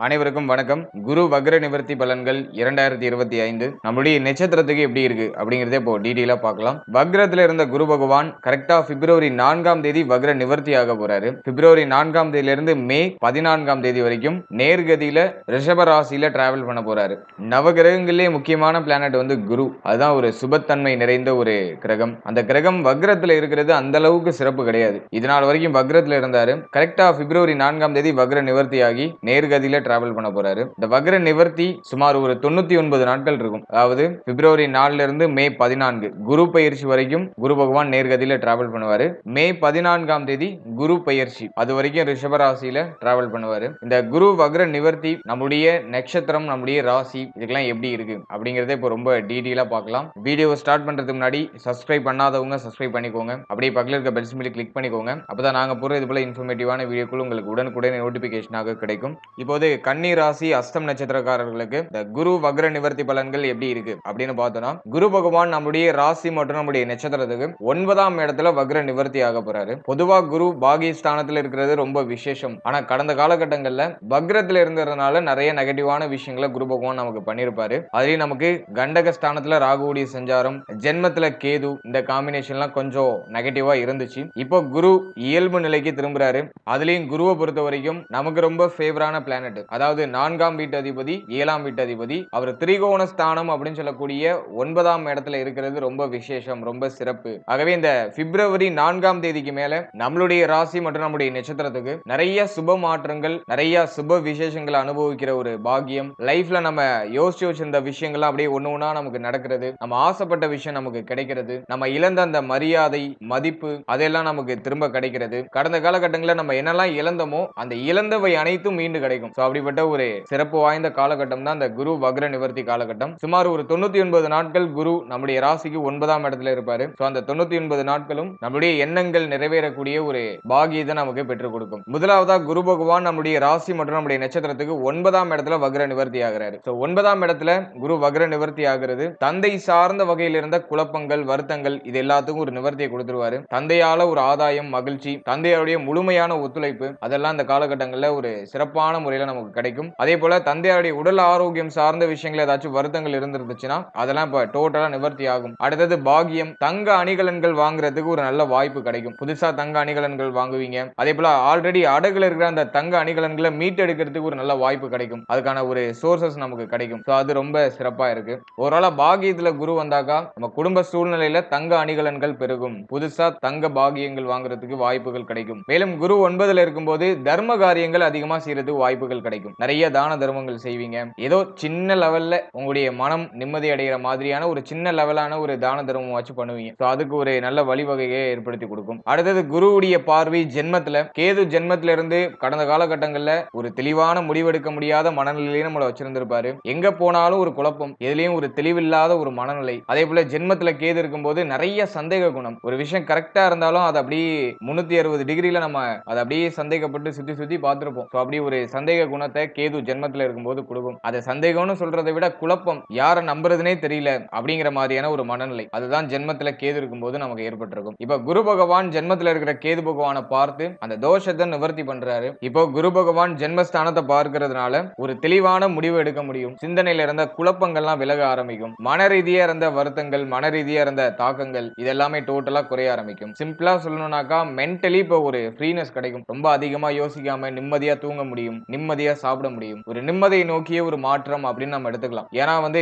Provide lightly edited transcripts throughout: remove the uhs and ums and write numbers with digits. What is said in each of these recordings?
அனைவருக்கும் வணக்கம். குரு வக்ர நிவர்த்தி பலன்கள் 2025 நம்மளுடைய நட்சத்திரத்துக்கு எப்படி இருக்கு அப்படிங்கறத இப்போ டீடைலா பார்க்கலாம். வக்ரத்துல இருந்த குரு பகவான் கரெக்டா பிப்ரவரி 4ஆம் தேதி வக்ர நிவர்த்தி ஆக போறாரு. பிப்ரவரி 4ஆம் தேதியில இருந்து மே 14ஆம் தேதி வரைக்கும் நேர்கதியில ரிஷப ராசியில டிராவல் பண்ண போறாரு. நவகிரகங்களிலே முக்கியமான பிளானட் வந்து குரு. அதுதான் ஒரு சுபத்தன்மை நிறைந்த ஒரு கிரகம். அந்த கிரகம் வக்ரத்துல இருக்கிறது அந்த அளவுக்கு சிறப்பு கிடையாது. இதனால் வரைக்கும் வக்ரத்துல இருந்தாரு. கரெக்டா பிப்ரவரி 4ஆம் தேதி வக்ர நிவர்த்தி ஆகி நேர்கதியில டிராவல் பண்ண போறாரு. இந்த வக்ர நிவர்த்தி சுமார் ஒரு 99 நாட்கள் இருக்கும். அதாவது பிப்ரவரி 4ல இருந்து மே 14 குரு பயிற்சி வரைக்கும் குரு பகவான் நேர்கதியில டிராவல் பண்ணுவாரு. மே 14ஆம் தேதி குரு பயிற்சி, அது வரைக்கும் ரிஷப ராசியில டிராவல் பண்ணுவாரு. இந்த குரு வக்ர நிவர்த்தி நம்முடைய நட்சத்திரம், நம்முடைய ராசி இதுக்கெல்லாம் எப்படி இருக்கு அப்படிங்கறத இப்போ ரொம்ப டீடைலா பார்க்கலாம். வீடியோ ஸ்டார்ட் பண்றதுக்கு முன்னாடி சப்ஸ்கிரைப் பண்ணாதவங்க சப்ஸ்கிரைப் பண்ணிக்கோங்க. அப்படியே பக்கத்துல இருக்க பெல் சிம்பலை கிளிக் பண்ணிக்கோங்க. அப்பதான் நாங்க போற இது போல இன்ஃபர்மேட்டிவான வீடியோக்கள் உங்களுக்கு உடனுக்குடன் நோட்டிபிகேஷனாக கிடைக்கும். இப்போது கன்னி ராசி அஸ்தம் நட்சத்திரக்காரர்களுக்கு இந்த குரு வக்ர நிவர்த்தி பலன்கள் எப்படி இருக்கு அப்படின்னு பார்த்தோம்னா, குரு பகவான் நம்முடைய ராசி மற்றும் நம்முடைய நட்சத்திரத்துக்கு 9ஆம் இடத்துல வக்ர நிவர்த்தி ஆக போறாரு. பொதுவா குரு பாகிஸ்தானத்துல இருக்கிறது ரொம்ப விசேஷம். ஆனா கடந்த காலகட்டங்கள்ல வக்ரத்துல இருந்ததுனால நிறைய நெகட்டிவான விஷயங்களை குரு பகவான் நமக்கு பண்ணிருப்பாரு. அதுலயும் நமக்கு கண்டக ஸ்தானத்துல ராகுவுடைய சஞ்சாரம், ஜென்மத்துல கேது, இந்த காம்பினேஷன்லாம் கொஞ்சம் நெகட்டிவா இருந்துச்சு. இப்போ குரு இயல்பு நிலைக்கு திரும்புறாரு. அதுலயும் குருவை பொறுத்த வரைக்கும் நமக்கு ரொம்ப ஃபேவரான பிளானட். அதாவது 4ஆம் வீட்டு அதிபதி, 7ஆம் வீட்டு அதிபதி, அவர் திரிகோண ஸ்தானம் அப்படின்னு சொல்லக்கூடிய 9ஆம் இடத்துல இருக்கிறது ரொம்ப விசேஷம், ரொம்ப சிறப்பு. ஆகவே இந்த பிப்ரவரி 4ஆம் தேதிக்கு மேல நம்மளுடைய ராசி மற்றும் நம்முடைய நட்சத்திரத்துக்கு நிறைய சுப மாற்றங்கள், நிறைய சுப விசேஷங்களை அனுபவிக்கிற ஒரு பாக்கியம், லைஃப்ல நம்ம யோசிச்சு வச்சிருந்த விஷயங்கள்லாம் அப்படியே ஒண்ணு ஒண்ணா நமக்கு நடக்கிறது, நம்ம ஆசைப்பட்ட விஷயம் நமக்கு கிடைக்கிறது, நம்ம இழந்த அந்த மரியாதை, மதிப்பு அதெல்லாம் நமக்கு திரும்ப கிடைக்கிறது. கடந்த காலகட்டங்களில் நம்ம என்னெல்லாம் இழந்தோமோ அந்த இழந்தவை அனைத்தும் மீண்டு கிடைக்கும். அப்படிப்பட்ட ஒரு சிறப்பு வாய்ந்த காலகட்டம் தான் இந்த குரு வக்ர நிவர்த்தி காலகட்டம். சுமார் ஒரு 99 நாட்கள் குரு நம்முடைய ராசிக்கு 9ஆம் இடத்துல இருப்பாரு. அந்த 99 நாட்களும் நம்முடைய எண்ணங்கள் நிறைவேறக்கூடிய ஒரு பாகியத்தை நமக்கு பெற்றுக் கொடுக்கும். முதலாவதா குரு பகவான் நம்முடைய ராசி மற்றும் நம்முடைய நட்சத்திரத்துக்கு 9ஆம் இடத்துல வக்ர நிவர்த்தி ஆகிறாரு. 9ஆம் இடத்துல குரு வக்ர நிவர்த்தி ஆகிறது தந்தை சார்ந்த வகையில் இருந்த குழப்பங்கள், வருத்தங்கள் இது எல்லாத்துக்கும் ஒரு நிவர்த்தியை கொடுத்துருவாரு. தந்தையால ஒரு ஆதாயம், மகிழ்ச்சி, தந்தையாருடைய முழுமையான ஒத்துழைப்பு அதெல்லாம் இந்த காலகட்டங்களில் ஒரு சிறப்பான முறையில நமக்கு கிடைக்கும். அதே போல தந்தையாருடைய உடல் ஆரோக்கியம் சார்ந்த விஷயங்கள் ஏதாச்சும் வருத்தங்கள் இருந்துச்சுன்னா அதெல்லாம் இப்ப டோட்டலா நிவர்த்தி ஆகும். அடுத்தது பாகியம், தங்க அணிகலன்கள் வாங்குறதுக்கு ஒரு நல்ல வாய்ப்பு கிடைக்கும். புதுசா தங்க அணிகலன்கள் வாங்குவீங்க. அதே போல ஆல்ரெடி அடகுல இருக்கிற அந்த தங்க அணிகலன்களை மீட்டெடுக்கிறதுக்கு ஒரு நல்ல வாய்ப்பு கிடைக்கும். அதுக்கான ஒரு சோர்சஸ் நமக்கு கிடைக்கும். அது ரொம்ப சிறப்பா இருக்கு. ஓரளவு பாகியத்துல குரு வந்தாக்கா நம்ம குடும்ப சூழ்நிலையில தங்க அணிகலன்கள் பெருகும். புதுசா தங்க பாகியங்கள் வாங்குறதுக்கு வாய்ப்புகள் கிடைக்கும். மேலும் குரு 9ல இருக்கும்போது தர்ம காரியங்கள் அதிகமா செய்யறதுக்கு வாய்ப்புகள் கிடைக்கும். நிறைய தான தர்மங்கள் செய்வீங்க. ஏதோ சின்ன லெவல்ல உங்களுடைய மனம் நிம்மதி அடைகிற மாதிரியான ஒரு சின்ன லெவலான ஒரு தான தர்மம் வச்சு பண்ணுவீங்க. அதுக்கு ஒரு நல்ல வழிவகையை ஏற்படுத்தி கொடுக்கும். அடுத்தது குருவுடைய பார்வை ஜென்மத்துல, கேது ஜென்மத்துல இருந்து கடந்த காலகட்டங்கள்ல ஒரு தெளிவான முடிவெடுக்க முடியாத மனநிலையில நம்மளை வச்சிருந்திருப்பாரு. எங்க போனாலும் ஒரு குழப்பம், எதுலயும் ஒரு தெளிவில்லாத ஒரு மனநிலை. அதே போல ஜென்மத்துல கேது இருக்கும்போது நிறைய சந்தேக குணம். ஒரு விஷயம் கரெக்டா இருந்தாலும் அது அப்படியே 360 டிகிரில நம்ம அதை அப்படியே சந்தேகப்பட்டு சுத்தி சுத்தி பார்த்திருப்போம். அப்படி ஒரு சந்தேக குணத்தை கேது ஜென்மத்துல இருக்கும்போது கொடுக்கும். அதை சந்தேகம்னு சொல்றதை விட குழப்பம், யாரை நம்புறதுனே தெரியல அப்படிங்கிற மாதிரியான ஒரு மனநிலை, அதுதான் ஜென்மத்துல கேது இருக்கும்போது நமக்கு ஏற்பட்டிருக்கும். இப்ப குரு பகவான் ஜென்மத்துல இருக்கிற கேது பகவானை பார்த்து அந்த தோஷத்தை நிவர்த்தி பண்றாரு. இப்போ குரு பகவான் ஜென்மஸ்தானத்தை பார்க்கிறதுனால ஒரு தெளிவான முடிவு எடுக்க முடியும். சிந்தனையில இருந்த குழப்பங்கள்லாம் விலக ஆரம்பிக்கும். மன ரீதியா இருந்த வருத்தங்கள், மன ரீதியா இருந்த தாக்கங்கள் இதெல்லாமே டோட்டலா குறைய ஆரம்பிக்கும். சிம்பிளா சொல்லணும்னாக்கா மென்டலி இப்போ ஒரு ஃப்ரீனஸ் கிடைக்கும். ரொம்ப அதிகமா யோசிக்காம நிம்மதியா தூங்க முடியும், நிம்மதியா சாப்பிட முடியும். ஒரு நிம்மதியை நோக்கிய ஒரு மாற்றம் அப்படின்னு நம்ம எடுத்துக்கலாம். ஏன்னா வந்து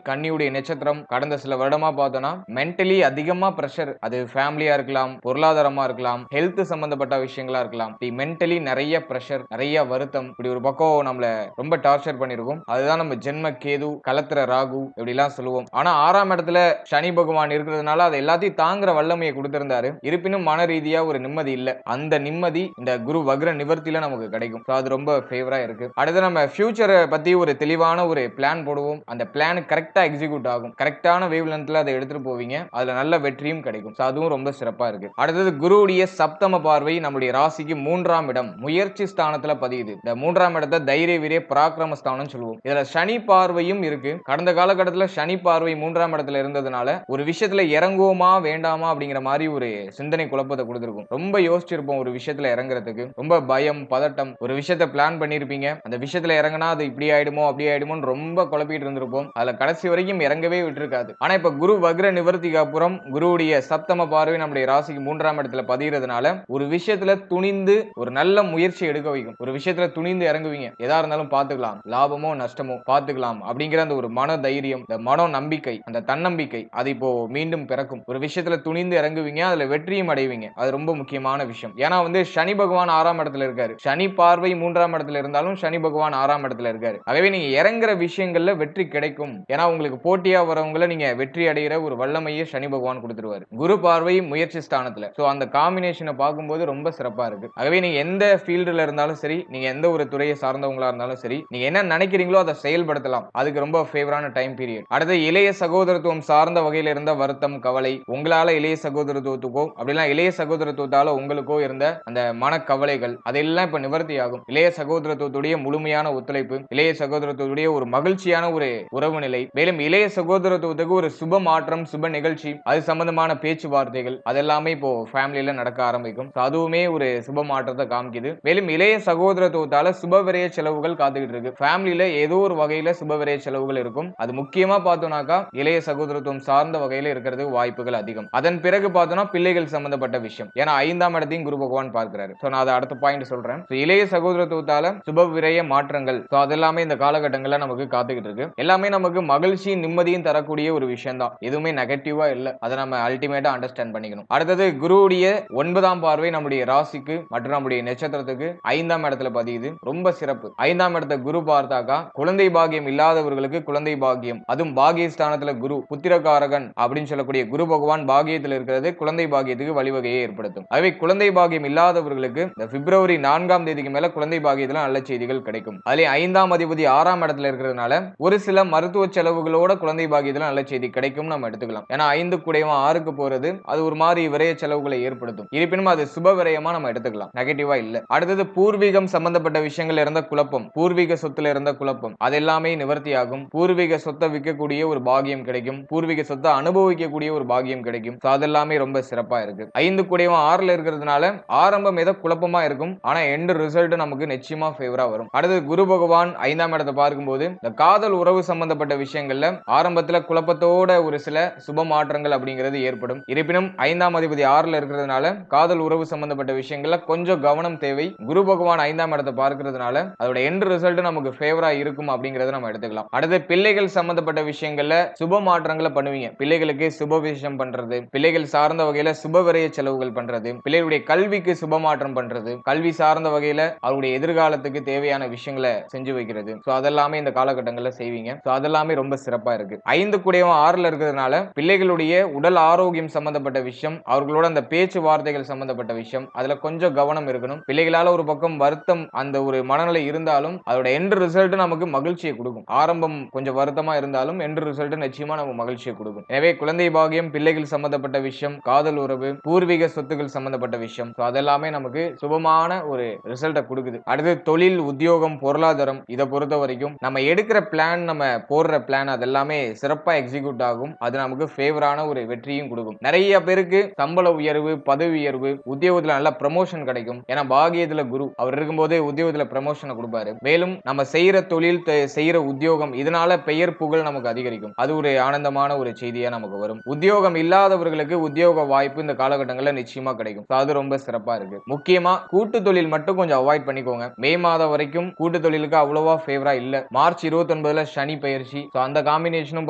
கன்னியுடைய நட்சத்திரம் கடந்த சில வருடமா பார்த்தோம்னா மென்டலி அதிகமா பிரஷர், அது ஃபேமிலியா இருக்கலாம், பொருளாதாரமா இருக்கலாம், ஹெல்த் சம்பந்தப்பட்ட விஷயங்களா இருக்கலாம். மென்டலி நிறைய பிரஷர், நிறைய வருத்தம், இப்படி ஒரு பக்கம் நம்மள ரொம்ப டார்ச்சர் பண்ணிருக்கும். அதுதான் நம்ம ஜென்ம கேது, கலத்திர ராகு இப்படி எல்லாம் சொல்லுவோம். ஆனா 6ஆம் இடத்துல சனி பகவான் இருக்கிறதுனால அதை எல்லாத்தையும் தாங்குற வல்லமையை கொடுத்திருந்தாரு. இருப்பினும் மன ரீதியா ஒரு நிம்மதி இல்ல. அந்த நிம்மதி இந்த குரு வக்ர நிவர்த்தியில நமக்கு கிடைக்கும். அது ரொம்ப ஃபேவரா இருக்கு. அடுத்து நம்ம ஃபியூச்சரை பத்தி ஒரு தெளிவான ஒரு பிளான் போடுவோம். அந்த பிளான் கரெக்டா எக்ஸிக்யூட் ஆகும். கரெக்டான வேவ் லென்த்ல அதை எடுத்துட்டு போவீங்க. அதுல நல்ல வெற்றியும் கிடைக்கும். அதுவும் ரொம்ப சிறப்பா இருக்கு. அடுத்தது குருவுடைய சப்தம பார்வை நம்முடைய ராசிக்கு 3ஆம் இடம் முயற்சி ஸ்தானத்துல பதியுது. இந்த 3ஆம் இடத்தை தைரிய வீரிய பராக்கிரம ஸ்தானம் சொல்லுவோம். இதுல சனி பார்வையும் இருக்கு. கடந்த காலகட்டத்துல சனி பார்வை 3ஆம் இடத்துல இருந்ததுனால ஒரு விஷயத்துல இறங்குவோமா வேண்டாமா அப்படிங்கிற மாதிரி ஒரு சிந்தனை குழப்பத்தை கொடுத்திருக்கும். ரொம்ப யோசிச்சிருப்போம் ஒரு விஷயத்துல இறங்குறதுக்கு. ரொம்ப பயம், பதட்டம், ஒரு விஷயத்தை பிளான் பண்ணிருப்பீங்க, இருப்பீங்க. அந்த விஷயத்துல இறங்கினா அது இப்படி ஆயிடுமோ அப்படி ஆயிடுமோன்னு ரொம்ப குழப்பிட்டு இருந்திருப்போம். அதுல கடைசி வரைக்கும் இறங்கவே விட்டுருக்காது. ஆனா இப்ப குரு வக்ர நிவர்த்திக்கு அப்புறம் குருவுடைய சப்தம பார்வை நம்முடைய ராசிக்கு 3ஆம் இடத்துல பதிகிறதுனால ஒரு விஷயத்துல துணிந்து ஒரு நல்ல முயற்சி எடுக்க வைக்கும். ஒரு விஷயத்துல துணிந்து இறங்குவீங்க. எதா இருந்தாலும் பாத்துக்கலாம், லாபமோ நஷ்டமோ பாத்துக்கலாம் அப்படிங்கிற அந்த ஒரு மன தைரியம், இந்த மனோ நம்பிக்கை, அந்த தன்னம்பிக்கை அது இப்போ மீண்டும் பிறக்கும். ஒரு விஷயத்துல துணிந்து இறங்குவீங்க, அதுல வெற்றியும் அடைவீங்க. அது ரொம்ப முக்கியமான விஷயம். ஏன்னா சனி பகவான் 6ஆம் இடத்துல இருக்காரு. சனி பார்வை 3ஆம் இடத்துல இருந்தாலும் சனி பகவான் 6ஆம் இடத்துல இருக்காரு. ஆகவே நீங்க இறங்குற விஷயங்கள்ல வெற்றி கிடைக்கும். ஏன்னா உங்களுக்கு போட்டியா வரவங்கள நீங்க வெற்றி அடைகிற ஒரு வல்லமையை சனி பகவான் கொடுத்துருவாரு. குரு பார்வை முயற்சி ஸ்தானத்துல. சோ அந்த காம்பினேஷனை பார்க்கும்போது ரொம்ப சிறப்பா இருக்கு. ஆகவே நீங்க எந்த ஃபீல்டுல இருந்தாலும் சரி, நீங்க எந்த ஒரு துறையை சார்ந்தவங்களா இருந்தாலும் சரி, நீங்க என்ன நினைக்கிறீங்களோ அதை செயல்படுத்தலாம். அதுக்கு ரொம்ப ஃபேவரான டைம் பீரியட். அடுத்து இளைய சகோதரத்துவம் சார்ந்த வகையில இருந்த வருத்தம், கவலை, உங்களால இளைய சகோதரத்துவத்துக்கோ அப்படிலாம் இளைய சகோதரத்துவத்தால உங்களுக்கோ இருந்த அந்த மனக்கவலைகள் அதெல்லாம் இப்ப நிவர்த்தி ஆகும். இளைய சகோதரத்துவத்துடைய முழுமையான ஒத்துழைப்பு, இளைய சகோதரத்துவத்துடைய ஒரு மகிழ்ச்சியான ஒரு உறவு நிலை, மேலும் இளைய சகோதரத்துவத்துக்கு ஒரு சுப மாற்றம், சுப நிகழ்ச்சி, அது சம்பந்தமான பேச்சுவார்த்தைகள் அதெல்லாமே இப்போ ஃபேமிலியில நடக்க ஆரம்பிக்கும். அதுவுமே ஒரு சுப மாற்றத்தை காமிக்குது. மேலும் இளைய சகோதரத்துவத்தால சுப விரய செலவுகள் காத்துக்கிட்டு இருக்கு. ஃபேமிலியில ஏதோ ஒரு வகையில சுப விரய செலவுகள் இருக்கும். அது முக்கியமா பார்த்தோம்னாக்கா இளைய சகோதரத்துவம் சார்ந்த வகையில இருக்கிறதுக்கு வாய்ப்புகள் அதிகம். அதன் பிறகு பார்த்தோம்னா பிள்ளைகள் சம்பந்தப்பட்ட விஷயம். ஏன்னா 5ஆம் இடத்தையும் குரு பகவான் பார்க்கிறாரு. சோ நான் அதை அடுத்த பாயிண்ட் சொல்றேன். இளைய சகோதரத்துவத்தால சுப விரய மாற்றங்கள் அதெல்லாமே இந்த காலகட்டங்கள்ல நமக்கு காத்துக்கிட்டு இருக்கு. எல்லாமே நமக்கு மகிழ்ச்சியும் நிம்மதியும் தரக்கூடிய ஒரு விஷயம் தான். எதுவுமே நெகட்டிவா இல்ல. அதை நம்ம அல்டிமேட்டா அண்டர்ஸ்டாண்ட் பண்ணிக்கணும். அடுத்தது குருவுடைய 9ஆம் பார்வை நம்முடைய ராசிக்கு மற்றும் நம்முடைய நட்சத்திரத்துக்கு 5ஆம் இடத்துல பதியுது. ரொம்ப சிறப்பு. 5ஆம் இடத்தை குரு பார்த்தாக்கா குழந்தை பாக்கியம் இல்லாதவர்களுக்கு குழந்தை பாக்கியம், அதுவும் பாகியஸ்தானத்துல குரு புத்திரகாரகன் அப்படின்னு சொல்லக்கூடிய குரு பகவான் பாகியத்தில் இருக்கிறது குழந்தை பாக்கியத்துக்கு வழிவகையை ஏற்படுத்தும். ஆகவே குழந்தை பாக்கியம் இல்லாதவர்களுக்கு இந்த பிப்ரவரி 4ஆம் தேதிக்கு மேல குழந்தை பாக்கியத்துல நல்ல செய்திகள் கிடைக்கும். அதிலே 5ஆம் அதிபதி 6ஆம் இடத்துல இருக்கிறதுனால ஒரு சில மருத்துவ செலவுகளோட குழந்தை பாக்கியத்துல நல்ல செய்தி கிடைக்கும் நம்ம எடுத்துக்கலாம். ஏன்னா 5 கூடயும் 6க்கு போறது அது ஒரு மாதிரி விரய செலவுகளை ஏற்படுத்தும். இருப்பினும் அது சுப விரயமா நம்ம எடுத்துக்கலாம். நெகட்டிவா இல்ல. அடுத்தது பூர்வீகம் சம்பந்தப்பட்ட விஷயங்கள் இருந்த குழப்பம், பூர்வீக சொத்துல இருந்த குழப்பம் அதெல்லாமே நிவர்த்தியாகும். பூர்வீக சொத்தை விற்கக்கூடிய ஒரு பாகியம் கிடைக்கும். பூர்வீக சொத்தை அனுபவிக்கக்கூடிய ஒரு பாகியம் கிடைக்கும். அதெல்லாமே ரொம்ப சிறப்பா இருக்கு. 5 கூடயும் 6ல இருக்கிறதுனால ஆரம்பம் ஏதோ குழப்பமா இருக்கும். ஆனா எண்ட் ரிசல்ட் நமக்கு நிச்சயமா ஃபேவரா வரும். அடுத்து குரு பகவான் 5ஆம் இடத்தை பார்க்கும்போது இந்த காதல் உறவு சம்பந்தப்பட்ட விஷயங்கள்ல ஆரம்பத்துல குழப்பத்தோட ஒரு சில சுப மாற்றங்கள் அப்படிங்கிறது ஏற்படும். இருப்பினும் 5ஆம் அதிபதி 6ல இருக்கிறதுனால காதல் உறவு சம்பந்தப்பட்ட விஷயங்கள்ல கொஞ்சம் கவனம் தேவை. குரு பகவான் 5ஆம் இடத்தை பார்க்கிறதுனால அதோட எண்ட் ரிசல்ட் நமக்கு ஃபேவரா இருக்கும் அப்படிங்கறத நம்ம எடுத்துக்கலாம். அடுத்து பிள்ளைகள் சம்பந்தப்பட்ட விஷயங்கள்ல சுப மாற்றங்களை பண்ணுவீங்க. பிள்ளைகளுக்கு சுப விஷயம் பண்றது, பிள்ளைகள் சார்ந்த வகையில சுப விரய செலவுகள் பண்றது, பிள்ளைகளுடைய கல்விக்கு சுப மாற்றம் பண்றது, கல்வி சார்ந்த வகையில அவருடைய எதிர்காலத்துக்கு தேவையான விஷயங்களை செஞ்சு வைக்கிறது. சோ அதெல்லாமே இந்த காலகட்டங்கள்ல செய்வீங்க. சோ அதெல்லாமே ரொம்ப சிறப்பா இருக்கு. 5 கூடயும் 6ல இருக்கிறதுனால பிள்ளைகளுடைய உடல் ஆரோக்கியம் சம்பந்தப்பட்ட விஷயம், அவர்களோட அந்த பேச்சு வார்த்தைகள் சம்பந்தப்பட்ட விஷயம் அதுல கொஞ்சம் கவனம் இருக்கணும். பிள்ளைகளால ஒரு பக்கம் வருத்தம் அந்த ஒரு மனநிலை இருந்தாலும் அதோட எண்ட் ரிசல்ட் நமக்கு மகிழ்ச்சியை கொடுக்கும். ஆரம்பம் கொஞ்சம் வருத்தமா இருந்தாலும் எண்ட் ரிசல்ட் நிச்சயமா நமக்கு மகிழ்ச்சியை கொடுக்கும். எனவே குழந்தை பாகியம், பிள்ளைகள் சம்பந்தப்பட்ட விஷயம், காதல் உறவு, பூர்வீக சொத்துக்கள் சம்பந்தப்பட்ட விஷயம் அதெல்லாமே நமக்கு சுபமான ஒரு ரிசல்ட்டை கொடுக்குது. அடுத்து தொழில், உத்தியோகம், பொருளாதாரம் இதை பொறுத்த வரைக்கும் நம்ம எடுக்கிற பிளான், நம்ம போடுற பிளான் அதெல்லாமே சிறப்பா எக்ஸிக்யூட் ஆகும். அது நமக்கு ஃபேவரான ஒரு வெற்றியும் கொடுக்கும். நிறைய பேருக்கு சம்பள உயர்வு, பதவி உயர்வு, உத்தியோகத்துல நல்ல ப்ரமோஷன் கிடைக்கும். ஏன்னா பாகியத்துல குரு அவர் இருக்கும்போதே உத்தியோகத்துல ப்ரமோஷனை கொடுப்பாரு. மேலும் நம்ம செய்யற தொழில், செய்யற உத்தியோகம் இதனால பெயர் புகழ் நமக்கு அதிகரிக்கும். அது ஒரு ஆனந்தமான ஒரு செய்தியா நமக்கு வரும். உத்தியோகம் இல்லாதவர்களுக்கு உத்தியோக வாய்ப்பு இந்த காலகட்டங்களில் நிச்சயமா கிடைக்கும். அது ரொம்ப சிறப்பா இருக்கு. முக்கியமா கூட்டு தொழில் மட்டும் கொஞ்சம் அவாய்ட் பண்ணிக்கோங்க. மே மாதம் வரைக்கும் கூட்டு தொழிலுக்கு அவ்வளவா ஃபேவரா இல்ல. மார்ச் 29ல சனி பயிற்சி. அந்த காம்பினேஷனும்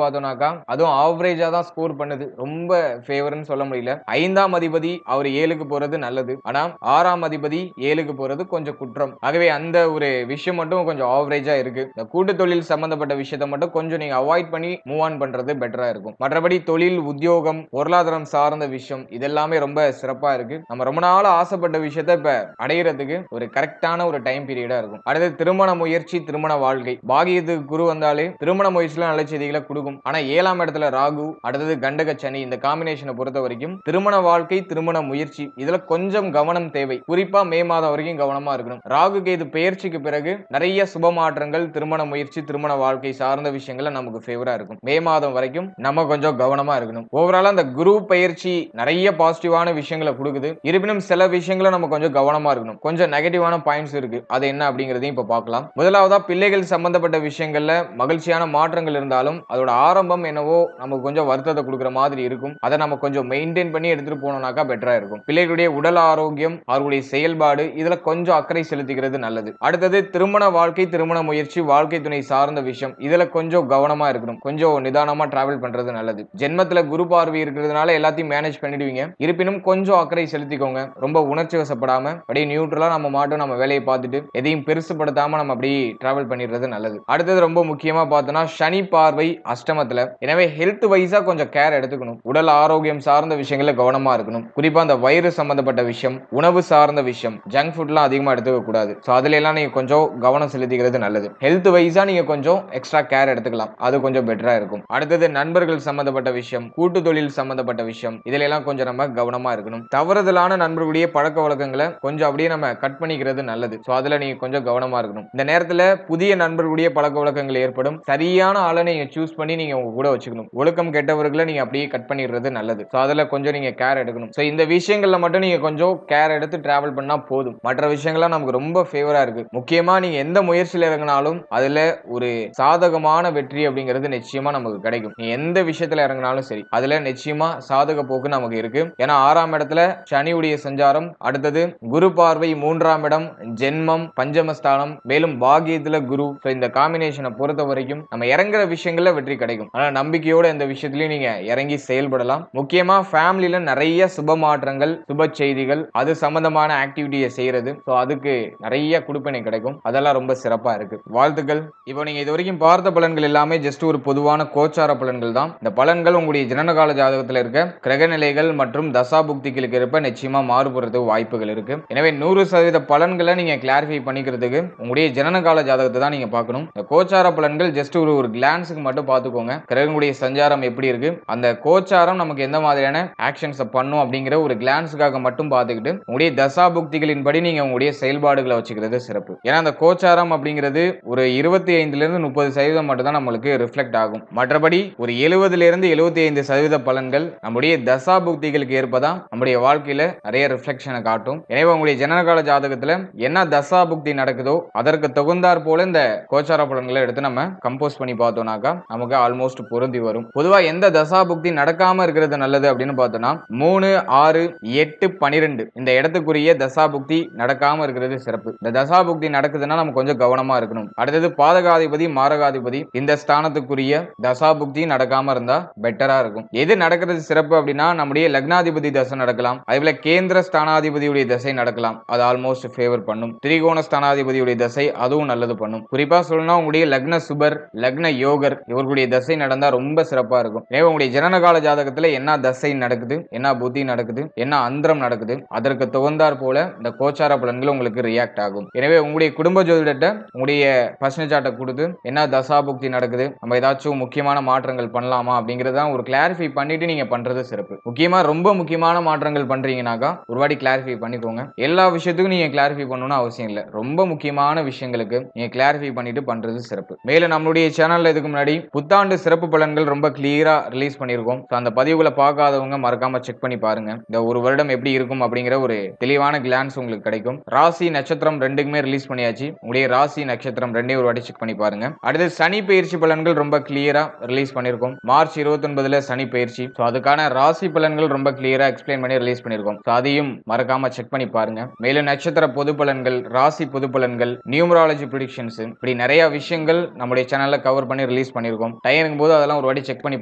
பார்த்தோம்னாக்கா அதுவும் ஆவரேஜா தான் ஸ்கோர் பண்ணுது. ரொம்ப ஃபேவர்னு சொல்ல முடியல. 5ஆம் அதிபதி அவர் 7க்கு போறது நல்லது. ஆனா 6ஆம் அதிபதி 7க்கு போறது கொஞ்சம் குற்றம். ஆகவே அந்த ஒரு விஷயம் மட்டும் கொஞ்சம் ஆவரேஜா இருக்கு. இந்த கூட்டு தொழில் சம்பந்தப்பட்ட விஷயத்தை மட்டும் கொஞ்சம் நீங்க அவாய்ட் பண்ணி மூவ் ஆன் பண்றது பெட்டரா இருக்கும். மற்றபடி தொழில், உத்தியோகம், பொருளாதாரம் சார்ந்த விஷயம் இதெல்லாமே ரொம்ப சிறப்பா இருக்கு. நம்ம ரொம்ப நாள் ஆசைப்பட்ட விஷயத்தை இப்ப அடையிறதுக்கு ஒரு கரெக்டான ஒரு டைம் பீரியடா இருக்கும். அடுத்து திருமண முயற்சி, திருமண வாழ்க்கை. பாகியத்துக்கு குரு வந்தாலே திருமண முயற்சியில நல்ல செய்திகளை கொடுக்கும். ஆனா 7ஆம் இடத்துல ராகு, அடுத்தது கண்டக சனி, இந்த காம்பினேஷனை பொறுத்த வரைக்கும் திருமண வாழ்க்கை, திருமண முயற்சி இதுல கொஞ்சம் கவனம் தேவை. குறிப்பா மே மாதம் வரைக்கும் கவனமா இருக்கணும். ராகு கேது பெயர்ச்சிக்கு பிறகு நிறைய சுப மாற்றங்கள், திருமண முயற்சி, திருமண வாழ்க்கை சார்ந்த விஷயங்கள நமக்கு ஃபேவரா இருக்கும். மே மாதம் வரைக்கும் நம்ம கொஞ்சம் கவனமா இருக்கணும். ஓவராலா அந்த குரு பெயர்ச்சி நிறைய பாசிட்டிவான விஷயங்களை கொடுக்குது. இருப்பினும் சில விஷயங்களை நம்ம கொஞ்சம் கவனமா இருக்கணும். கொஞ்சம் நெகட்டிவான பாயிண்ட்ஸ் இருக்கு. அது என்ன அப்படிங்கறதையும் இப்ப பார்க்கலாம். முதலாவதா பிள்ளைகள் சம்பந்தப்பட்ட விஷயங்கள்ல மகிழ்ச்சியான மாற்றங்கள் இருந்தாலும் அதோட ஆரம்பம் என்னவோ நமக்கு கொஞ்சம் வருத்தத்தை கொடுக்குற மாதிரி இருக்கும். அதை நம்ம கொஞ்சம் மெயின்டைன் பண்ணி எடுத்துட்டு போனோம்னாக்கா பெட்டரா இருக்கும். பிள்ளைகளுடைய உடல் ஆரோக்கியம், அவர்களுடைய செயல்பாடு இதுல கொஞ்சம் அக்கறை செலுத்திக்கிறது நல்லது. அடுத்தது திருமண வாழ்க்கை, திருமண முயற்சி, வாழ்க்கை துணை சார்ந்த விஷயம் இதுல கொஞ்சம் கவனமா இருக்கணும். கொஞ்சம் நிதானமா டிராவல் பண்றது நல்லது. ஜென்மத்துல குரு பார்வை இருக்கிறதுனால எல்லாத்தையும் மேனேஜ் பண்ணிடுவீங்க. இருப்பினும் கொஞ்சம் அக்கறை செலுத்திக்கோங்க. ரொம்ப உணர்ச்சி வசப்படாம அப்படியே நியூட்ரலா நம்ம மாட்டோம் நம்ம வேலையை பார்த்துட்டு எதையும் பெருசுபடுத்தாம நம்ம அப்படியே டிராவல் பண்ணிடுறது நல்லது. அடுத்தது ரொம்ப முக்கியமா பார்த்தோம்னா சனி பார்வை அஷ்டமத்துல. எனவே ஹெல்த் வைஸா கொஞ்சம் கேர் எடுத்துக்கணும். உடல் ஆரோக்கியம் சார்ந்த விஷயங்கள்ல கவனமா இருக்கணும். குறிப்பா அந்த வயிறு சம்பந்தப்பட்ட விஷயம், உணவு சார்ந்த விஷயம், ஜங்க் ஃபுட்லாம் அதிகமா எடுத்துக்க கூடாது. ஸோ அதுல எல்லாம் நீங்க கொஞ்சம் கவனம் செலுத்திக்கிறது நல்லது. ஹெல்த் வைஸா நீங்க கொஞ்சம் எக்ஸ்ட்ரா கேர் எடுத்துக்கலாம். அது கொஞ்சம் பெட்டரா இருக்கும். அடுத்தது நண்பர்கள் சம்பந்தப்பட்ட விஷயம், கூட்டு தொழில் சம்பந்தப்பட்ட விஷயம் இதுல எல்லாம் கொஞ்சம் நம்ம கவனமா இருக்கணும். தவறுதலான நண்பர்களுடைய பழக்க வழக்கங்களை கொஞ்சம் அப்படியே நம்ம கட் பண்ணிக்கிறது நல்லது. ஸோ அதுல நீங்க கொஞ்சம் கவனமா இருக்கணும். இந்த நேரத்துல புதிய நண்பர்களுடைய பழக்க வழக்கங்கள் ஏற்படும். சரியான ஆளை நீங்க சூஸ் பண்ணி நீங்க உங்க கூட வச்சுக்கணும். ஒழுக்கம் கெட்டவர்களை நீங்க அப்படியே கட் பண்ணிடுறது நல்லது. ஸோ அதுல கொஞ்சம் நீங்க கேர் எடுக்கணும். ஸோ இந்த விஷயங்கள்ல மட்டும் நீங்க கொஞ்சம் கேர் எடுத்து டிராவல் பண்ணா போதும். மற்ற விஷயங்கள்லாம் நமக்கு ரொம்ப ஃபேவரா இருக்கு. முக்கியமா நீங்க எந்த முயற்சியில இறங்கினாலும் அதுல ஒரு சாதகமான வெற்றி அப்படிங்கிறது நிச்சயமா நமக்கு கிடைக்கும். நீ எந்த விஷயத்துல இறங்கினாலும் சரி அதுல நிச்சயமா சாதக போக்கு நமக்கு இருக்கு. ஏன்னா 6ஆம் இடத்துல சனியுடைய சஞ்சாரம், அடுத்தது குரு பார்வை 3ஆம் இடம், ஜென்மம், பஞ்சமஸ்தானம், மேலும் பாகியத்துல குரு. இந்த காம்பினேஷனை பொறுத்த வரைக்கும் நம்ம இறங்குற விஷயங்கள்ல வெற்றி கிடைக்கும். ஆனா நம்பிக்கையோட இந்த விஷயத்திலயும் நீங்க இறங்கி செயல்படலாம். முக்கியமா ஃபேமிலியில நிறைய சுப மாற்றங்கள், சுப செய்திகள், அது சம்பந்தமான ஆக்டிவிட்டியை செய்யறது. ஸோ அதுக்கு நிறைய குடுப்பினை கிடைக்கும். அதெல்லாம் ரொம்ப சிறப்பா இருக்கு. வாழ்த்துக்கள். இப்போ நீங்க இது வரைக்கும் பார்த்த பலன்கள் எல்லாமே ஜஸ்ட் ஒரு பொதுவான கோச்சார பலன்கள் தான். இந்த பலன்கள் உங்களுடைய ஜனனகால ஜாதகத்தில் இருக்க கிரகநிலைகள் மற்றும் தசாபுக்திகளுக்கு இருப்ப நிச்சயமா மாறுபடுறதுக்கு வாய்ப்புகள் இருக்கு. எனவே 100% பலன்களை நீங்க கிளாரிஃபை பண்ணிக்கிறதுக்கு உங்களுடைய ஜனனகால ஜாதகத்தை தான் நீங்க பார்க்கணும். இந்த கோச்சார பலன்கள் ஜஸ்ட் ஒரு கிளான்ஸுக்கு மட்டும் பார்த்துக்கோங்க. கிரகங்களுடைய சஞ்சாரம் எப்படி இருக்கு, அந்த கோச்சாரம் நமக்கு எந்த மாதிரியான ஆக்ஷன்ஸ் பண்ணும் அப்படிங்கிற ஒரு கிளான்ஸுக்காக மட்டும் பார்த்துக்கிட்டு உங்களுடைய தசாபுக்திகளின் படி நீங்க உங்களுடைய செயல்பாடுகளை வச்சுக்கிறது சிறப்பு. ஏன்னா அந்த கோச்சாரம் அப்படிங்கிறது ஒரு 25% மட்டும் தான் நம்மளுக்கு ரிஃப்ளெக்ட் ஆகும். மற்றபடி ஒரு 70-75% பலன்கள் நம்முடைய தசாபுக்திகளுக்கு ஏற்பதான் நம்முடைய வாழ்க்கையில நிறைய ரிஃப்ளெக்ஷனை காட்டும். எனவே உங்களுடைய ஜனனகால ஜாதகத்துல என்ன தசாபுக்தி நடக்குதோ அதற்கு தகுந்தாற் போல இந்த கோச்சார பலன்களை எடுத்து நம்ம கம்போஸ் பண்ணி பார்த்தோம்னாக்கா நமக்கு ஆல்மோஸ்ட் பொருந்தி வரும். பொதுவா எந்த தசாபுக்தி நடக்காம இருக்கிறது நல்லது அப்படின்னு பார்த்தோம்னா 3, 6, 8, 12 இந்த இடத்துக்குரிய தசாபுக்தி நடக்காம இருக்கிறது சிறப்பு. இந்த தசாபுக்தி நடக்குதுன்னா நம்ம கொஞ்சம் கவனமா இருக்கணும். அடுத்தது பாதகாதிபதி, மாரகாதிபதி இந்த ஸ்தானத்துக்குரிய தசாபுக்தி நடக்காம இருந்தா பெட்டரா இருக்கும். எது நடக்கிறது சிறப்பு அப்படின்னா நம்முடைய லக்னாதிபதி தசை நடக்கலாம். அதேபோல கேந்திர ஸ்தானாதிபதியுடைய தசை நடக்கலாம். அது ஆல்மோஸ்ட் ஃபேவர் பண்ணும். திரிகோண ஸ்தானாதிபதியுடைய தசை அதுவும் நல்லது பண்ணும். குறிப்பா சொல்லணும்னா உங்களுடைய லக்ன சுபர், லக்ன யோகர் இவர்களுடைய தசை நடந்தா ரொம்ப சிறப்பா இருக்கும். எனவே உங்களுடைய ஜனனகால ஜாதகத்துல என்ன தசை நடக்குது, என்ன புத்தி நடக்குது, என்ன அந்தரம் நடக்குது அதற்கு தகுந்தாற் போல இந்த கோச்சார பலன்கள் உங்களுக்கு ரியாக்ட் ஆகும். எனவே உங்களுடைய குடும்ப ஜோதிடத்தை உங்களுடைய பர்சனல் சார்ட்டை கொடுத்து என்ன தசாபுக்தி நடக்குது, நம்ம ஏதாச்சும் முக்கியமான மாற்றங்கள் பண்ணலாமா அப்படிங்கறத ஒரு கிளாரிஃபை பண்ணிட்டு நீங்க பண்றது சிறப்பு. முக்கியமா ரொம்ப முக்கியமான மாற்றங்கள் பண்றீங்கன்னாக்கா ஒரு வாட்டி கிளாரிஃபை பண்ணிக்கோங்க. எல்லா விஷயத்துக்கும் நீங்க கிளாரிஃபை பண்ணணும்னு அவசியம் இல்லை. ரொம்ப முக்கியமான விஷயங்களுக்கு நீங்க கிளாரிஃபை பண்ணிட்டு பண்றது சிறப்பு. மேலும் நம்மளுடைய சேனல்ல இதுக்கு முன்னாடி புத்தாண்டு சிறப்பு பலன்கள் ரொம்ப கிளியரா ரிலீஸ் பண்ணிருக்கோம். அந்த பதிவுகளை பார்க்காதவங்க மறக்காம செக் பண்ணி பாருங்க. இந்த ஒரு வருடம் எப்படி இருக்கும் அப்படிங்கிற ஒரு தெளிவான கிளான்ஸ் உங்களுக்கு கிடைக்கும். ராசி நட்சத்திரம் ரெண்டுக்குமே ரிலீஸ் பண்ணியாச்சு. உங்களுடைய ராசி நட்சத்திரம் ரெண்டே ஒரு வாட்டி செக் பண்ணி பாருங்க. அடுத்து சனி பயிற்சி பலன்கள் ரொம்ப கிளியரா ரிலீஸ் பண்ணிருக்கோம். மார்ச் 29 சனி பயிற்சி. அதுக்கான ராசி பலன்கள் ரொம்ப கிளியரா எக்ஸ்பிளைன் பண்ணி ரிலீஸ் பண்ணிருக்கோம். அதையும் மறக்காம செக் பண்ணி பாருங்க. மேலும் நட்சத்திர பொது பலன்கள், ராசி பொது பலன்கள், நியூமராலஜி ப்ரெடிக்ஷன்ஸ் இப்படி நிறைய விஷயங்கள் நம்முடைய சேனல்ல கவர் பண்ணி ரிலீஸ் பண்ணிருக்கோம். டைம் இருக்கும்போது அதெல்லாம் ஒரு வாட்டி செக் பண்ணி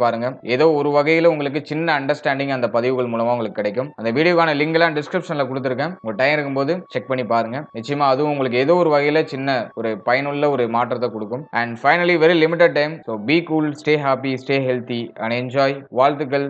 பாருங்க. ஏதோ ஒரு வகையில உங்களுக்கு சின்ன அண்டர்ஸ்டாண்டிங் அந்த பதிவுகள் மூலமா உங்களுக்கு கிடைக்கும். அந்த வீடியோக்கான லிங்க் எல்லாம் டிஸ்கிரிப்ஷன்ல கொடுத்திருக்கேன். உங்க டைம் இருக்கும்போது செக் பண்ணி பாருங்க. நிச்சயமா அதுவும் உங்களுக்கு ஏதோ ஒரு வகையில சின்ன ஒரு பயனுள்ள ஒரு மாற்றத்தை கொடுக்கும். And finally very limited time. So be cool, stay happy, stay healthy and enjoy. வாழ்த்துக்கள்.